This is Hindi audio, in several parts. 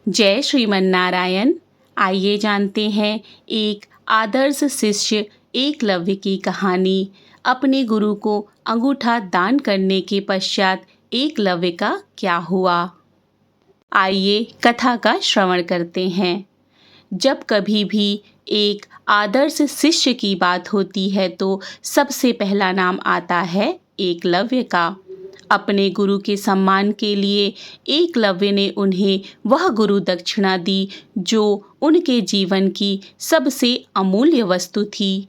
जय श्रीमन नारायण। आइए जानते हैं एक आदर्श शिष्य एकलव्य की कहानी। अपने गुरु को अंगूठा दान करने के पश्चात एकलव्य का क्या हुआ। आइए कथा का श्रवण करते हैं। जब कभी भी एक आदर्श शिष्य की बात होती है तो सबसे पहला नाम आता है एकलव्य का। अपने गुरु के सम्मान के लिए एकलव्य ने उन्हें वह गुरु दक्षिणा दी जो उनके जीवन की सबसे अमूल्य वस्तु थी।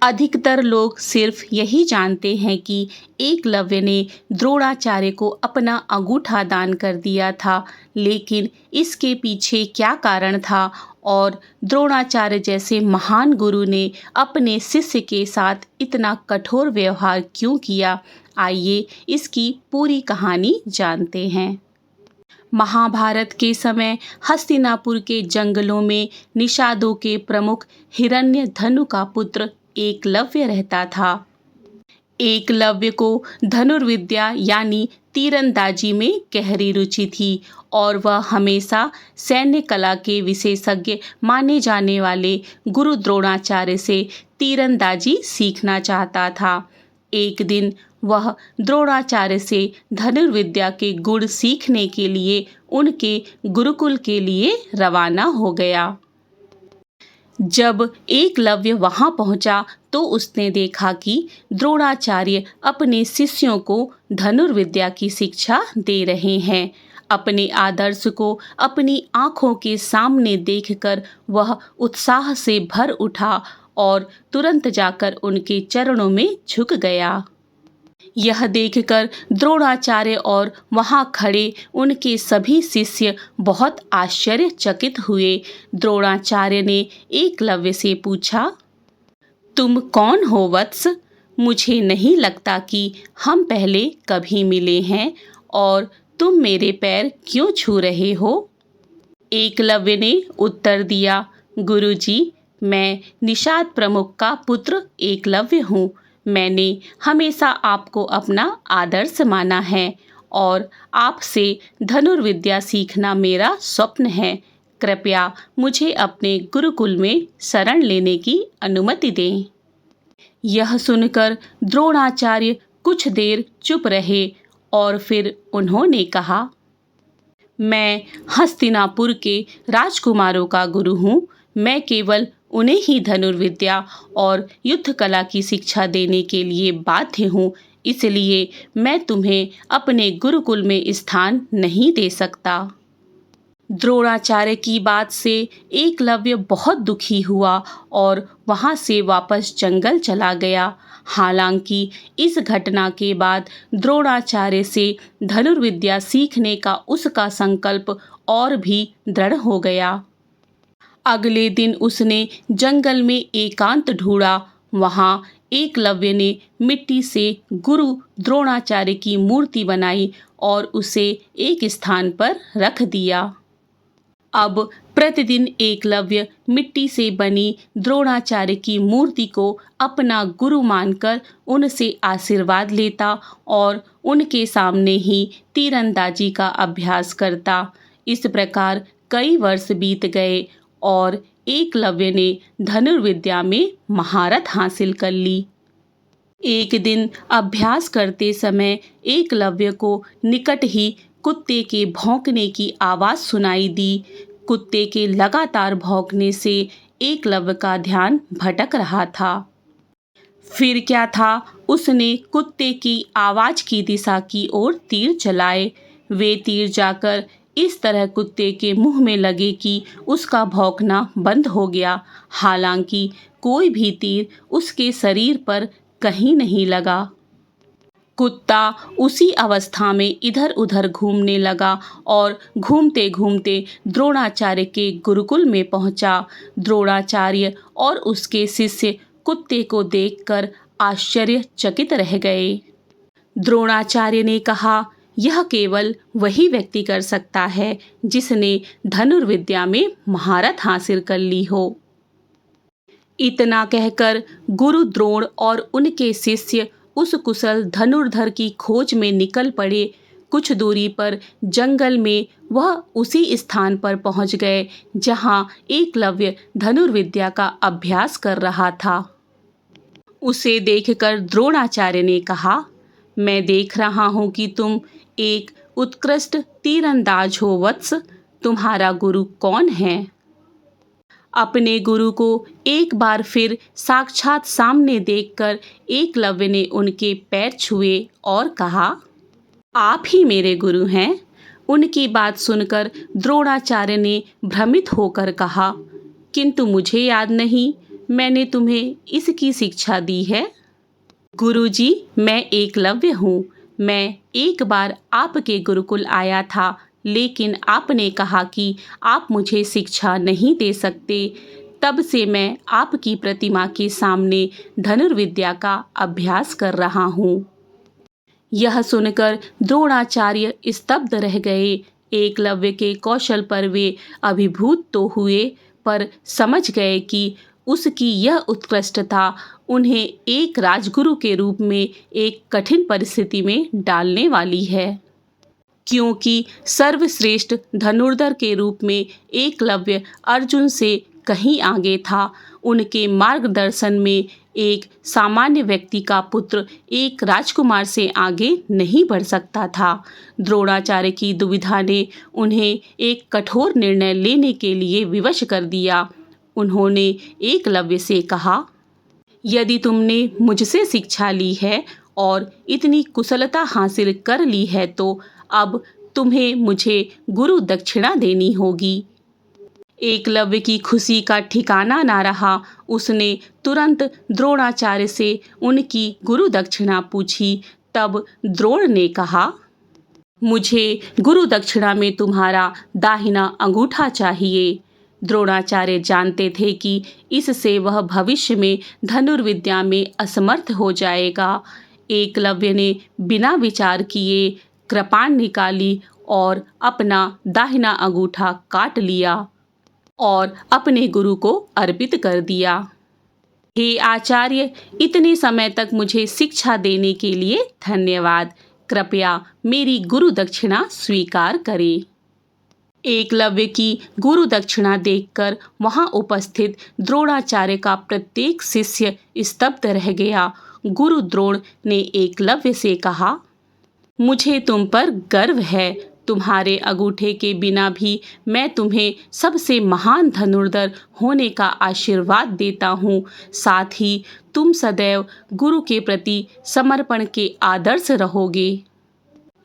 अधिकतर लोग सिर्फ यही जानते हैं कि एकलव्य ने द्रोणाचार्य को अपना अंगूठा दान कर दिया था, लेकिन इसके पीछे क्या कारण था और द्रोणाचार्य जैसे महान गुरु ने अपने शिष्य के साथ इतना कठोर व्यवहार क्यों किया। आइए इसकी पूरी कहानी जानते हैं। महाभारत के समय हस्तिनापुर के जंगलों में निषादों के प्रमुख हिरण्यधनु का पुत्र एकलव्य रहता था। एकलव्य को धनुर्विद्या यानी तीरंदाजी में गहरी रुचि थी और वह हमेशा सैन्य कला के विशेषज्ञ माने जाने वाले गुरु द्रोणाचार्य से तीरंदाजी सीखना चाहता था। एक दिन वह द्रोणाचार्य से धनुर्विद्या के गुण सीखने के लिए उनके गुरुकुल के लिए रवाना हो गया। जब एकलव्य वहां पहुंचा तो उसने देखा कि द्रोणाचार्य अपने शिष्यों को धनुर्विद्या की शिक्षा दे रहे हैं। अपने आदर्श को अपनी आंखों के सामने देखकर वह उत्साह से भर उठा और तुरंत जाकर उनके चरणों में झुक गया। यह देखकर द्रोणाचार्य और वहां खड़े उनके सभी शिष्य बहुत आश्चर्यचकित हुए। द्रोणाचार्य ने एकलव्य से पूछा, तुम कौन हो वत्स? मुझे नहीं लगता कि हम पहले कभी मिले हैं और तुम मेरे पैर क्यों छू रहे हो? एकलव्य ने उत्तर दिया, गुरुजी, मैं निषाद प्रमुख का पुत्र एकलव्य हूँ। मैंने हमेशा आपको अपना आदर्श माना है और आपसे धनुर्विद्या सीखना मेरा स्वप्न है। कृपया मुझे अपने गुरुकुल में शरण लेने की अनुमति दें। यह सुनकर द्रोणाचार्य कुछ देर चुप रहे और फिर उन्होंने कहा, मैं हस्तिनापुर के राजकुमारों का गुरु हूँ। मैं केवल उन्हें ही धनुर्विद्या और युद्ध कला की शिक्षा देने के लिए बाध्य हूँ, इसलिए मैं तुम्हें अपने गुरुकुल में स्थान नहीं दे सकता। द्रोणाचार्य की बात से एकलव्य बहुत दुखी हुआ और वहां से वापस जंगल चला गया। हालांकि इस घटना के बाद द्रोणाचार्य से धनुर्विद्या सीखने का उसका संकल्प और भी दृढ़ हो गया। अगले दिन उसने जंगल में एकांत ढूंढा। वहां एकलव्य ने मिट्टी से गुरु द्रोणाचार्य की मूर्ति बनाई और उसे एक स्थान पर रख दिया। अब प्रतिदिन एकलव्य मिट्टी से बनी द्रोणाचार्य की मूर्ति को अपना गुरु मानकर उनसे आशीर्वाद लेता और उनके सामने ही तीरंदाजी का अभ्यास करता। इस प्रकार कई वर्ष बीत गए और एकलव्य ने धनुर्विद्या में महारत हासिल कर ली। एक दिन अभ्यास करते समय एकलव्य को निकट ही कुत्ते के भौंकने की आवाज सुनाई दी। कुत्ते के लगातार भौंकने से एकलव्य का ध्यान भटक रहा था। फिर क्या था, उसने कुत्ते की आवाज की दिशा की ओर तीर चलाए। वे तीर जाकर इस तरह कुत्ते के मुंह में लगे कि उसका भौंकना बंद हो गया। हालांकि कोई भी तीर उसके शरीर पर कहीं नहीं लगा। कुत्ता उसी अवस्था में इधर उधर घूमने लगा और घूमते घूमते द्रोणाचार्य के गुरुकुल में पहुंचा। द्रोणाचार्य और उसके शिष्य कुत्ते को देखकर आश्चर्यचकित रह गए। द्रोणाचार्य ने कहा, यह केवल वही व्यक्ति कर सकता है जिसने धनुर्विद्या में महारत हासिल कर ली हो। इतना कहकर गुरु द्रोण और उनके शिष्य उस कुशल धनुर्धर की खोज में निकल पड़े। कुछ दूरी पर जंगल में वह उसी स्थान पर पहुंच गए जहां एकलव्य धनुर्विद्या का अभ्यास कर रहा था। उसे देखकर द्रोणाचार्य ने कहा, मैं देख रहा हूं कि तुम एक उत्कृष्ट तीरंदाज हो वत्स। तुम्हारा गुरु कौन है? अपने गुरु को एक बार फिर साक्षात सामने देखकर एकलव्य ने उनके पैर छुए और कहा, आप ही मेरे गुरु हैं। उनकी बात सुनकर द्रोणाचार्य ने भ्रमित होकर कहा, किंतु मुझे याद नहीं, मैंने तुम्हें इसकी शिक्षा दी है। गुरुजी, मैं एकलव्य हूँ। मैं एक बार आपके गुरुकुल आया था, लेकिन आपने कहा कि आप मुझे शिक्षा नहीं दे सकते। तब से मैं आपकी प्रतिमा के सामने धनुर्विद्या का अभ्यास कर रहा हूँ। यह सुनकर द्रोणाचार्य स्तब्ध रह गए। एकलव्य के कौशल पर वे अभिभूत तो हुए, पर समझ गए कि उसकी यह उत्कृष्टता उन्हें एक राजगुरु के रूप में एक कठिन परिस्थिति में डालने वाली है। क्योंकि सर्वश्रेष्ठ धनुर्धर के रूप में एकलव्य अर्जुन से कहीं आगे था। उनके मार्गदर्शन में एक सामान्य व्यक्ति का पुत्र एक राजकुमार से आगे नहीं बढ़ सकता था। द्रोणाचार्य की दुविधा ने उन्हें एक कठोर निर्णय लेने के लिए विवश कर दिया। उन्होंने एकलव्य से कहा, यदि तुमने मुझसे शिक्षा ली है और इतनी कुशलता हासिल कर ली है तो अब तुम्हें मुझे गुरु दक्षिणा देनी होगी। एकलव्य की खुशी का ठिकाना ना रहा। उसने तुरंत द्रोणाचार्य से उनकी गुरु दक्षिणा पूछी। तब द्रोण ने कहा, मुझे गुरु दक्षिणा में तुम्हारा दाहिना अंगूठा चाहिए। द्रोणाचार्य जानते थे कि इससे वह भविष्य में धनुर्विद्या में असमर्थ हो जाएगा। एकलव्य ने बिना विचार किए कृपाण निकाली और अपना दाहिना अंगूठा काट लिया और अपने गुरु को अर्पित कर दिया। हे आचार्य, इतने समय तक मुझे शिक्षा देने के लिए धन्यवाद। कृपया मेरी गुरु दक्षिणा स्वीकार करें। एकलव्य की गुरु दक्षिणा देखकर वहां उपस्थित द्रोणाचार्य का प्रत्येक शिष्य स्तब्ध रह गया। गुरु द्रोण ने एकलव्य से कहा, मुझे तुम पर गर्व है। तुम्हारे अंगूठे के बिना भी मैं तुम्हें सबसे महान धनुर्धर होने का आशीर्वाद देता हूँ। साथ ही तुम सदैव गुरु के प्रति समर्पण के आदर्श रहोगे।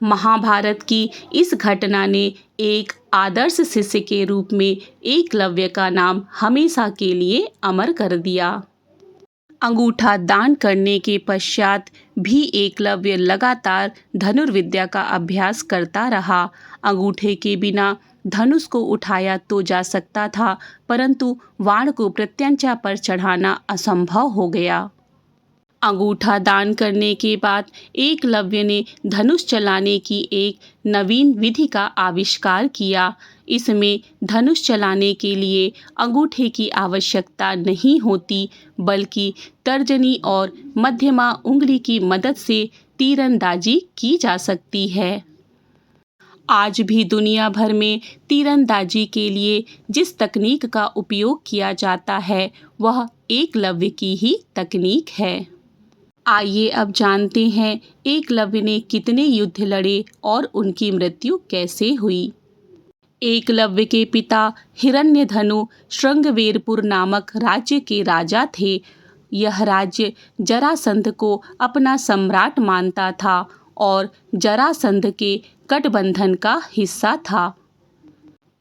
महाभारत की इस घटना ने एक आदर्श शिष्य के रूप में एकलव्य का नाम हमेशा के लिए अमर कर दिया। अंगूठा दान करने के पश्चात भी एकलव्य लगातार धनुर्विद्या का अभ्यास करता रहा। अंगूठे के बिना धनुष को उठाया तो जा सकता था, परंतु बाण को प्रत्यंचा पर चढ़ाना असंभव हो गया। अंगूठा दान करने के बाद एकलव्य ने धनुष चलाने की एक नवीन विधि का आविष्कार किया। इसमें धनुष चलाने के लिए अंगूठे की आवश्यकता नहीं होती, बल्कि तर्जनी और मध्यमा उंगली की मदद से तीरंदाजी की जा सकती है। आज भी दुनिया भर में तीरंदाजी के लिए जिस तकनीक का उपयोग किया जाता है, वह एकलव्य की ही तकनीक है। आइए अब जानते हैं एकलव्य ने कितने युद्ध लड़े और उनकी मृत्यु कैसे हुई। एकलव्य के पिता हिरण्यधनु श्रृंगवेरपुर नामक राज्य के राजा थे। यह राज्य जरासंध को अपना सम्राट मानता था और जरासंध के गठबंधन का हिस्सा था।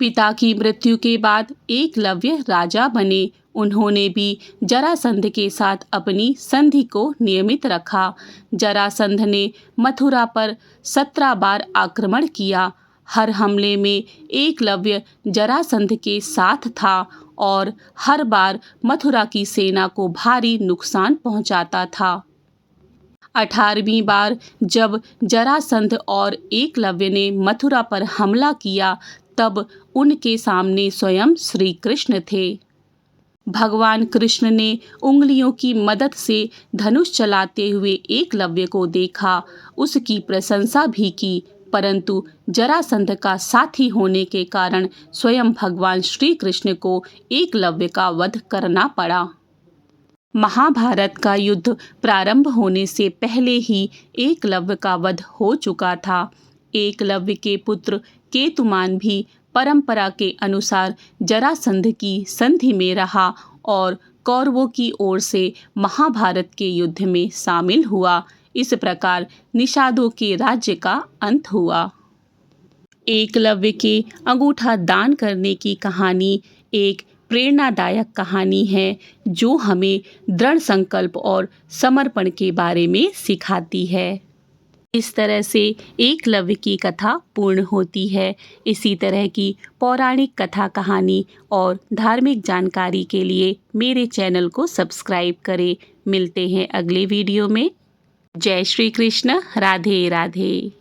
पिता की मृत्यु के बाद एकलव्य राजा बने। उन्होंने भी जरासंध के साथ अपनी संधि को नियमित रखा। जरासंध ने मथुरा पर 17 बार आक्रमण किया। हर हमले में एकलव्य जरासंध के साथ था और हर बार मथुरा की सेना को भारी नुकसान पहुंचाता था। 18वीं बार जब जरासंध और एकलव्य ने मथुरा पर हमला किया, तब उनके सामने स्वयं श्री कृष्ण थे। भगवान कृष्ण ने उंगलियों की मदद से धनुष चलाते हुए एकलव्य को देखा, उसकी प्रशंसा भी की। परंतु जरासंध का साथी होने के कारण स्वयं भगवान श्री कृष्ण को एकलव्य का वध करना पड़ा। महाभारत का युद्ध प्रारंभ होने से पहले ही एकलव्य का वध हो चुका था। एकलव्य के पुत्र केतुमान भी परंपरा के अनुसार जरासंध की संधि में रहा और कौरवों की ओर से महाभारत के युद्ध में शामिल हुआ। इस प्रकार निषादों के राज्य का अंत हुआ। एकलव्य के अंगूठा दान करने की कहानी एक प्रेरणादायक कहानी है जो हमें दृढ़ संकल्प और समर्पण के बारे में सिखाती है। इस तरह से एकलव्य की कथा पूर्ण होती है। इसी तरह की पौराणिक कथा कहानी और धार्मिक जानकारी के लिए मेरे चैनल को सब्सक्राइब करें। मिलते हैं अगले वीडियो में। जय श्री कृष्ण। राधे राधे।